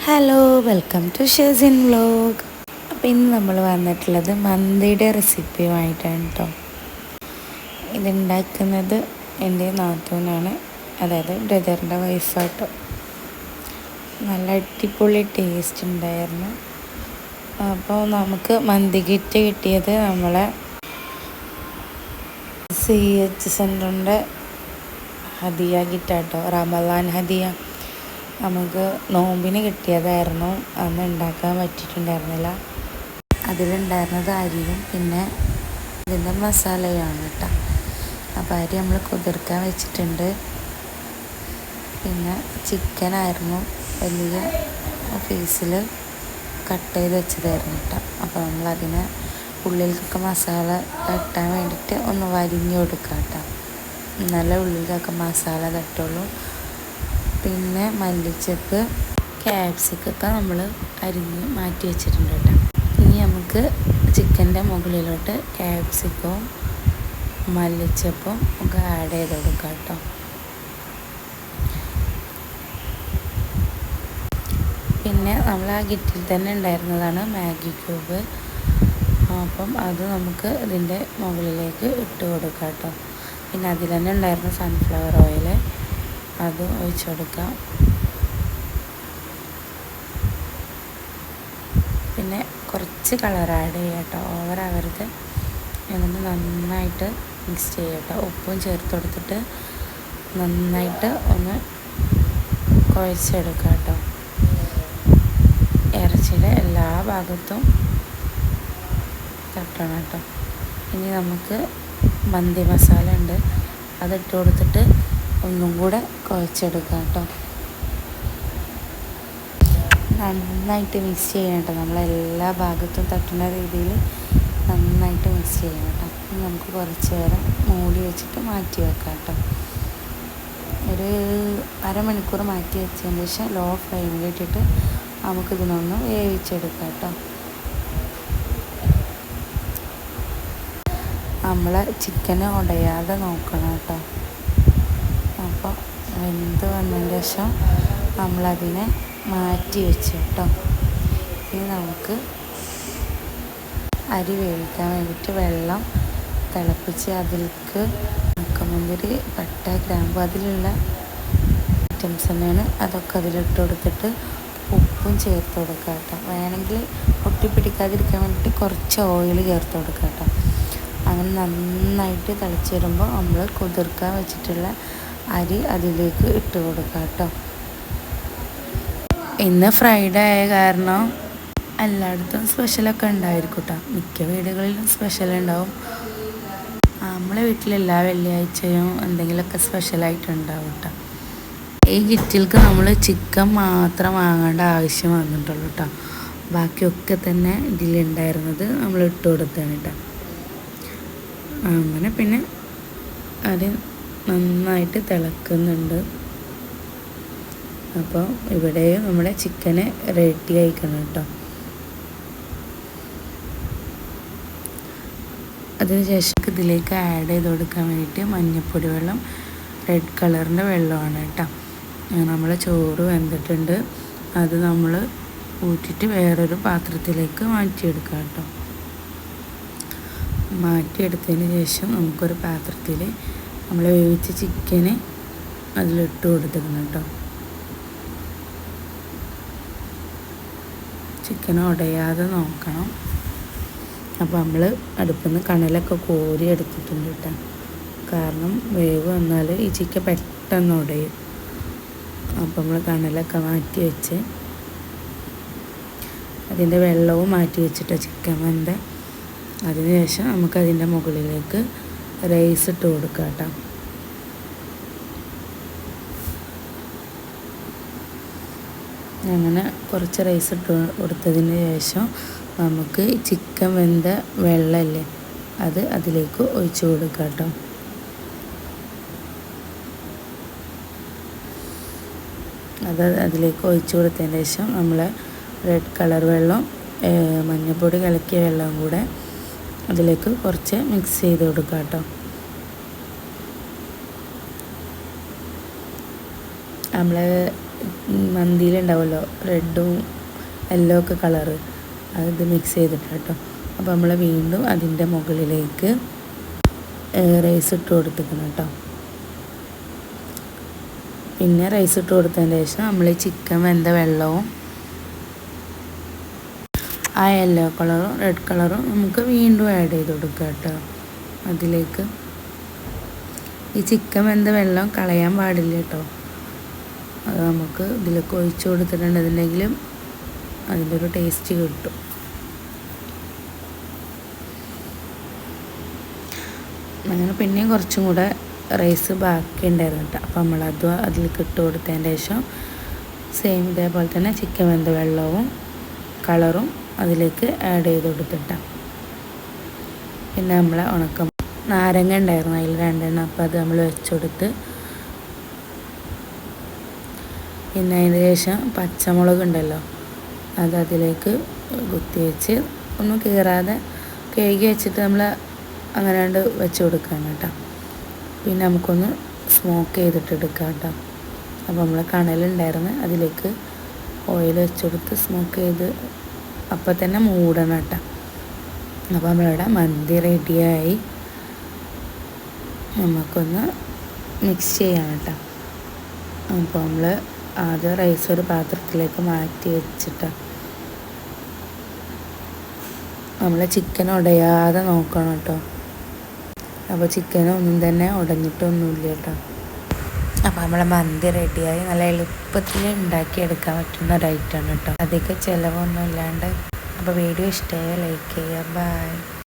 Hello, welcome to Shezin vlog. അപ്പോൾ ഇന്ന് നമ്മൾ വന്നിട്ടുള്ളത് മന്തിയുടെ റെസിപ്പിയുമായിട്ടാണ് കേട്ടോ. ഇതുണ്ടാക്കുന്നത് എൻ്റെ നാത്തൂനാണ്, അതായത് ബ്രദറിൻ്റെ വൈഫാട്ടോ. നല്ല അടിപൊളി ടേസ്റ്റ് ഉണ്ടായിരുന്നു. അപ്പോൾ നമുക്ക് മന്തി കിറ്റ് കിട്ടിയത് നമ്മളെ CH സെൻ്ററിൻ്റെ ഹദിയ കിറ്റാട്ടോ, റമദാൻ ഹദിയ. നമുക്ക് നോമ്പിന് കിട്ടിയതായിരുന്നു, അന്ന് ഉണ്ടാക്കാൻ പറ്റിയിട്ടുണ്ടായിരുന്നില്ല. അതിലുണ്ടായിരുന്നത് അരിയും പിന്നെ ഇതിൻ്റെ മസാലയാണ് കേട്ടോ. അപ്പോൾ അരി നമ്മൾ കുതിർക്കാൻ വെച്ചിട്ടുണ്ട്. പിന്നെ ചിക്കനായിരുന്നു വലിയ പീസിൽ കട്ട് ചെയ്ത് വെച്ചതായിരുന്നു കേട്ടോ. അപ്പോൾ നമ്മളതിനെ ഉള്ളിലേക്കൊക്കെ മസാല തട്ടാൻ വേണ്ടിയിട്ട് ഒന്ന് വരിഞ്ഞു കൊടുക്കാം കേട്ടോ. നല്ല ഉള്ളിലേക്കൊക്കെ മസാല തട്ടുള്ളൂ. പിന്നെ മല്ലിച്ചപ്പ്, ക്യാപ്സിക്കൊക്കെ നമ്മൾ അരിഞ്ഞ് മാറ്റി വെച്ചിട്ടുണ്ട് കേട്ടോ. ഇനി നമുക്ക് ചിക്കൻ്റെ മുകളിലോട്ട് ക്യാപ്സിക്കവും മല്ലിച്ചപ്പും ഒക്കെ ആഡ് ചെയ്ത് കൊടുക്കാം കേട്ടോ. പിന്നെ നമ്മൾ ആ കിറ്റിൽ തന്നെ ഉണ്ടായിരുന്നതാണ് മാഗി ക്യൂബ്. അപ്പം അത് നമുക്ക് ഇതിൻ്റെ മുകളിലേക്ക് ഇട്ട് കൊടുക്കാം കേട്ടോ. പിന്നെ അതിൽ തന്നെ ഉണ്ടായിരുന്ന സൺഫ്ലവർ ഓയിൽ, അതും ഒഴിച്ചു കൊടുക്കാം. പിന്നെ കുറച്ച് കളർ ആഡ് ചെയ്യാം കേട്ടോ, ഓവറാവരുത്. എന്നിട്ട് നന്നായിട്ട് മിക്സ് ചെയ്യാം കേട്ടോ. ഉപ്പും ചേർത്ത് കൊടുത്തിട്ട് നന്നായിട്ട് ഒന്ന് കുഴച്ചെടുക്കാം കേട്ടോ. ഇറച്ചിയുടെ എല്ലാ ഭാഗത്തും തട്ടണം കേട്ടോ. ഇനി നമുക്ക് മന്തി മസാല ഉണ്ട്, അതിട്ട് കൊടുത്തിട്ട് ഒന്നും കൂടെ കുഴച്ചെടുക്കാം കേട്ടോ. നന്നായിട്ട് മിക്സ് ചെയ്യണം കേട്ടോ. നമ്മളെല്ലാ ഭാഗത്തും തട്ടുന്ന രീതിയിൽ നന്നായിട്ട് മിക്സ് ചെയ്യണം കേട്ടോ. ഇനി നമുക്ക് കുറച്ച് നേരം മൂടി വെച്ചിട്ട് മാറ്റി വെക്കാം കേട്ടോ. ഒരു അരമണിക്കൂർ മാറ്റി വെച്ചതിന് ശേഷം ലോ ഫ്ലെയിമിലിട്ടിട്ട് നമുക്കിതിനൊന്ന് വേവിച്ചെടുക്കാം കേട്ടോ. നമ്മൾ ചിക്കന് ഉടയാതെ നോക്കണം കേട്ടോ. അപ്പോൾ വെന്ത് വന്നതിന് ശേഷം നമ്മളതിനെ മാറ്റി വെച്ചു കേട്ടോ. ഇനി നമുക്ക് അരി വേവിക്കാൻ വേണ്ടിയിട്ട് വെള്ളം തിളപ്പിച്ച് അതിലേക്ക് ഉണക്കമുന്തിരി, പട്ട, ഗ്രാമ്പു, അതിലുള്ള ഐറ്റംസ് തന്നെയാണ്. അതൊക്കെ അതിലിട്ട് കൊടുത്തിട്ട് ഉപ്പും ചേർത്ത് കൊടുക്കുക കേട്ടോ. വേണമെങ്കിൽ ഒട്ടിപ്പിടിക്കാതിരിക്കാൻ വേണ്ടിയിട്ട് കുറച്ച് ഓയിൽ ചേർത്ത് കൊടുക്കുക കേട്ടോ. അങ്ങനെ നന്നായിട്ട് തിളച്ച് വരുമ്പോൾ നമ്മൾ കുതിർക്കാൻ വെച്ചിട്ടുള്ള അരി അതിലേക്ക് ഇട്ട് കൊടുക്കുക കേട്ടോ. ഇന്ന് ഫ്രൈഡേ ആയ കാരണം എല്ലായിടത്തും സ്പെഷ്യലൊക്കെ ഉണ്ടായിരിക്കും കേട്ടോ. മിക്ക വീടുകളിലും സ്പെഷ്യൽ ഉണ്ടാവും. നമ്മളെ വീട്ടിലെല്ലാ വെള്ളിയാഴ്ചയും എന്തെങ്കിലുമൊക്കെ സ്പെഷ്യലായിട്ട് ഉണ്ടാവും കേട്ടോ. ഈ കിറ്റിലേക്ക് നമ്മൾ ചിക്കൻ മാത്രം വാങ്ങേണ്ട ആവശ്യം വന്നിട്ടുള്ളൂ കേട്ടോ. ബാക്കിയൊക്കെ തന്നെ ഇതിലുണ്ടായിരുന്നത് നമ്മൾ ഇട്ട് കൊടുത്താണ് കേട്ടോ. അങ്ങനെ പിന്നെ അത് നന്നായിട്ട് തിളക്കുന്നുണ്ട്. അപ്പോൾ ഇവിടെയും നമ്മുടെ ചിക്കന് റെഡി ആയിക്കണം കേട്ടോ. അതിനുശേഷം ഇതിലേക്ക് ആഡ് ചെയ്ത് കൊടുക്കാൻ വേണ്ടിയിട്ട് മഞ്ഞൾപ്പൊടി വെള്ളം, റെഡ് കളറിൻ്റെ വെള്ളമാണ് കേട്ടോ. നമ്മൾ ചോറ് വെന്തിട്ടുണ്ട്, അത് നമ്മൾ ഊറ്റിയിട്ട് വേറൊരു പാത്രത്തിലേക്ക് മാറ്റിയെടുക്കാം കേട്ടോ. മാറ്റിയെടുത്തതിന് ശേഷം നമുക്കൊരു പാത്രത്തിൽ നമ്മൾ വേവിച്ച ചിക്കന് അതിലിട്ട് കൊടുത്തിരുന്നു കേട്ടോ. ചിക്കൻ ഉടയാതെ നോക്കണം. അപ്പോൾ നമ്മൾ അടുപ്പിൽ നിന്ന് കനലൊക്കെ കോരി എടുത്തിട്ടുണ്ട് കേട്ടോ. കാരണം വേവ് വന്നാൽ ഈ ചിക്കൻ പെട്ടെന്ന് ഉടയും. അപ്പോൾ നമ്മൾ കനലൊക്കെ മാറ്റി വെച്ച് അതിൻ്റെ വെള്ളവും മാറ്റി വെച്ചിട്ട് ചിക്കൻ വെന്ത അതിനുശേഷം നമുക്കതിൻ്റെ മുകളിലേക്ക് റൈസ് ഇട്ട് കൊടുക്കാം കേട്ടോ. അങ്ങനെ കുറച്ച് റൈസ് ഇട്ട് കൊടുത്തതിന് ശേഷം നമുക്ക് ചിക്കൻ വെന്ത വെള്ളമല്ലേ അത് അതിലേക്ക് ഒഴിച്ചു കൊടുക്കാം കേട്ടോ. അത് അതിലേക്ക് ഒഴിച്ചു കൊടുത്തതിന് ശേഷം നമ്മൾ റെഡ് കളർ വെള്ളം, മഞ്ഞൾപ്പൊടി കലക്കിയ വെള്ളം കൂടെ അതിലേക്ക് കുറച്ച് മിക്സ് ചെയ്ത് കൊടുക്കാം കേട്ടോ. നമ്മൾ മന്തിയിലുണ്ടാവുമല്ലോ റെഡും യെല്ലോ ഒക്കെ കളറ്, അത് മിക്സ് ചെയ്തിട്ട് കേട്ടോ. അപ്പോൾ നമ്മൾ വീണ്ടും അതിൻ്റെ മുകളിലേക്ക് റൈസ് ഇട്ട് കൊടുത്തിക്കണം കേട്ടോ. പിന്നെ റൈസ് ഇട്ട് കൊടുത്തതിന് ശേഷം നമ്മൾ ചിക്കൻ വെന്ത വെള്ളവും ആ യെല്ലോ കളറും റെഡ് കളറും നമുക്ക് വീണ്ടും ആഡ് ചെയ്ത് കൊടുക്കുക കേട്ടോ അതിലേക്ക്. ഈ ചിക്കൻ വെന്ത വെള്ളം കളയാൻ പാടില്ല കേട്ടോ. അത് നമുക്ക് ഇതിലേക്ക് ഒഴിച്ച് കൊടുത്തിട്ടുണ്ടെന്നുണ്ടെങ്കിലും അതിൻ്റെ ഒരു ടേസ്റ്റ് കിട്ടും. അങ്ങനെ പിന്നെയും കുറച്ചും കൂടെ റൈസ് ബാക്കി ഉണ്ടായിരുന്നു കേട്ടോ. അപ്പോൾ നമ്മളത് അതിലേക്ക് ഇട്ട് കൊടുത്തതിന് ശേഷം സെയിം ഇതേപോലെ തന്നെ ചിക്കൻ വെന്ത വെള്ളവും കളറും അതിലേക്ക് ആഡ് ചെയ്ത് കൊടുത്തിട്ടാണ്. പിന്നെ നമ്മൾ നാരങ്ങ ഉണ്ടായിരുന്നു അതിൽ 2 എണ്ണം, അപ്പോൾ അത് നമ്മൾ വെച്ചുകൊടുത്ത്. പിന്നെ അതിന് ശേഷം പച്ചമുളക് ഉണ്ടല്ലോ അത് അതിലേക്ക് കുത്തി വെച്ച് ഒന്നും കീറാതെ കഴുകി വെച്ചിട്ട് നമ്മൾ അങ്ങനെ വെച്ച് കൊടുക്കുകയാണ് കേട്ടോ. പിന്നെ നമുക്കൊന്ന് സ്മോക്ക് ചെയ്തിട്ട് എടുക്കാം കേട്ടോ. അപ്പോൾ നമ്മൾ കണലുണ്ടായിരുന്നു അതിലേക്ക് ഓയിൽ വെച്ച് കൊടുത്ത് സ്മോക്ക് ചെയ്ത് അപ്പം തന്നെ മൂടണം കേട്ടോ. അപ്പോൾ നമ്മളിവിടെ മന്തി റെഡിയായി. നമുക്കൊന്ന് മിക്സ് ചെയ്യാം കേട്ടോ. അപ്പോൾ നമ്മൾ ആദ്യം റൈസ് ഒരു പാത്രത്തിലേക്ക് മാറ്റി വെച്ചിട്ട് നമ്മൾ ചിക്കൻ ഉടയാതെ നോക്കണം കേട്ടോ. അപ്പോൾ ചിക്കനൊന്നും തന്നെ ഉടഞ്ഞിട്ടൊന്നുമില്ല കേട്ടോ. അപ്പോൾ നമ്മളെ മന്തി റെഡിയായി. നല്ല എളുപ്പത്തിൽ ഉണ്ടാക്കിയെടുക്കാൻ പറ്റുന്ന ഒരു ഐറ്റമാണ് കേട്ടോ. അധികം ചിലവൊന്നും ഇല്ലാണ്ട്. അപ്പോൾ വീഡിയോ ഇഷ്ടമായ ലൈക്ക് ചെയ്യുക. ബൈ.